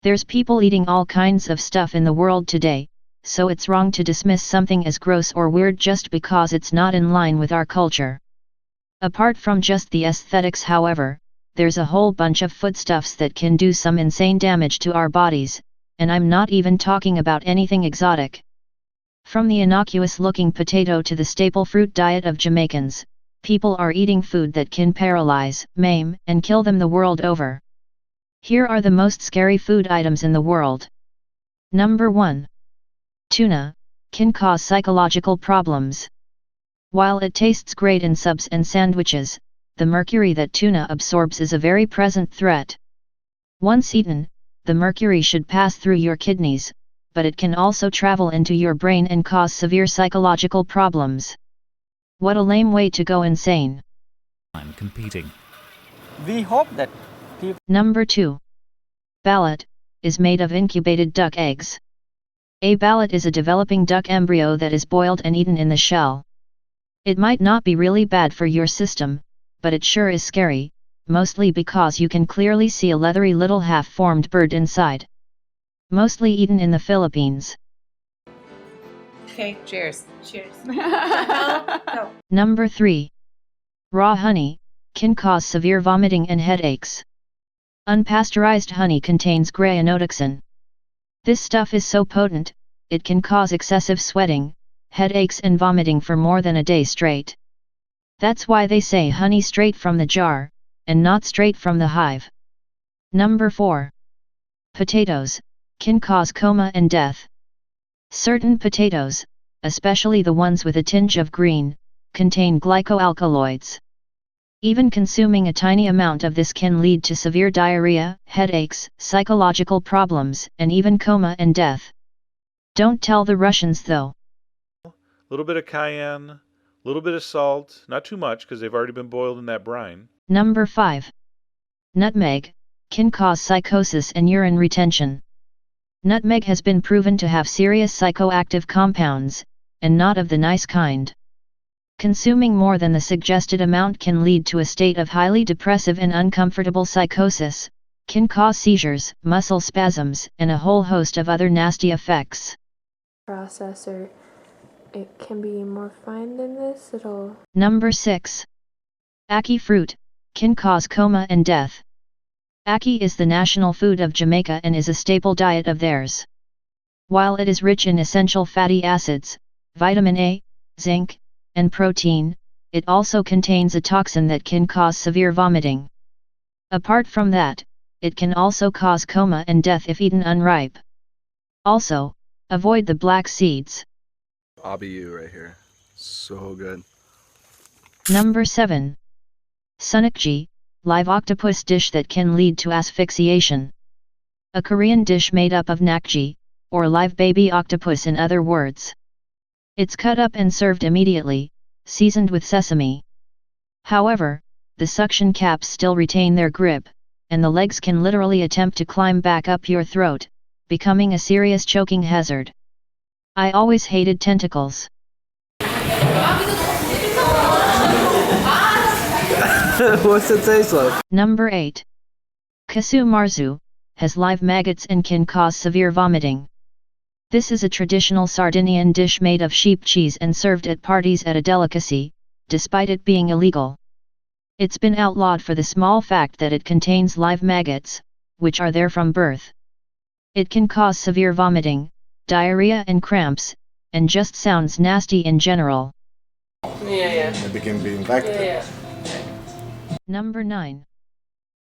There's people eating all kinds of stuff in the world today, so it's wrong to dismiss something as gross or weird just because it's not in line with our culture. Apart from just the aesthetics, however, there's a whole bunch of foodstuffs that can do some insane damage to our bodies, and I'm not even talking about anything exotic. From the innocuous-looking potato to the staple fruit diet of Jamaicans, people are eating food that can paralyze, maim, and kill them the world over. Here are the most scary food items in the world. Number 1. Tuna can cause psychological problems. While it tastes great in subs and sandwiches, the mercury that tuna absorbs is a very present threat. Once eaten, the mercury should pass through your kidneys, but it can also travel into your brain and cause severe psychological problems. What a lame way to go insane. I'm competing. We hope that people... Number 2. Ballot is made of incubated duck eggs. A ballot is a developing duck embryo that is boiled and eaten in the shell. It might not be really bad for your system, but it sure is scary, mostly because you can clearly see a leathery little half-formed bird inside. Mostly eaten in the Philippines. Okay, cheers. Cheers. Go. Number 3. Raw honey can cause severe vomiting and headaches. Unpasteurized honey contains grayonotoxin. This stuff is so potent, it can cause excessive sweating, headaches and vomiting for more than a day straight. That's why they say honey straight from the jar, and not straight from the hive. Number 4. Potatoes can cause coma and death. Certain potatoes, especially the ones with a tinge of green, contain glycoalkaloids. Even consuming a tiny amount of this can lead to severe diarrhea, headaches, psychological problems, and even coma and death. Don't tell the Russians though. A little bit of cayenne, a little bit of salt, not too much because they've already been boiled in that brine. Number 5. Nutmeg can cause psychosis and urine retention. Nutmeg has been proven to have serious psychoactive compounds, and not of the nice kind. Consuming more than the suggested amount can lead to a state of highly depressive and uncomfortable psychosis, can cause seizures, muscle spasms, and a whole host of other nasty effects. Processor, it can be more fine than this, Number 6. Ackee fruit can cause coma and death. Ackee is the national food of Jamaica and is a staple diet of theirs. While it is rich in essential fatty acids, vitamin A, zinc, and protein, it also contains a toxin that can cause severe vomiting. Apart from that, it can also cause coma and death if eaten unripe. Also, avoid the black seeds. Abiyu right here. So good. Number 7. Sunukji, live octopus dish that can lead to asphyxiation. A Korean dish made up of nakji, or live baby octopus in other words. It's cut up and served immediately, seasoned with sesame. However, the suction caps still retain their grip, and the legs can literally attempt to climb back up your throat, becoming a serious choking hazard. I always hated tentacles. What's it taste like? Number 8. Kasu marzu has live maggots and can cause severe vomiting. This is a traditional Sardinian dish made of sheep cheese and served at parties as a delicacy, despite it being illegal. It's been outlawed for the small fact that it contains live maggots, which are there from birth. It can cause severe vomiting, diarrhea and cramps, and just sounds nasty in general. Maybe can be infected. Number 9.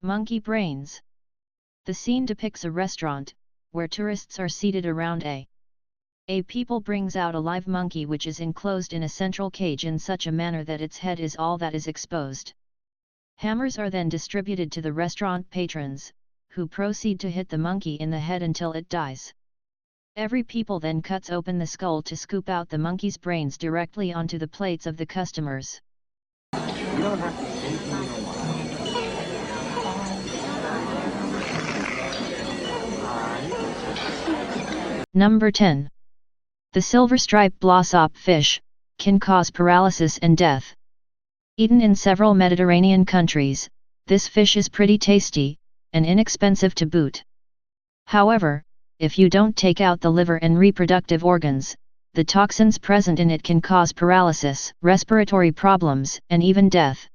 Monkey brains. The scene depicts a restaurant, where tourists are seated around a people brings out a live monkey which is enclosed in a central cage in such a manner that its head is all that is exposed. Hammers are then distributed to the restaurant patrons, who proceed to hit the monkey in the head until it dies. Every people then cuts open the skull to scoop out the monkey's brains directly onto the plates of the customers. Number 10. The silver-striped blossop fish can cause paralysis and death. Eaten in several Mediterranean countries, this fish is pretty tasty, and inexpensive to boot. However, if you don't take out the liver and reproductive organs, the toxins present in it can cause paralysis, respiratory problems, and even death.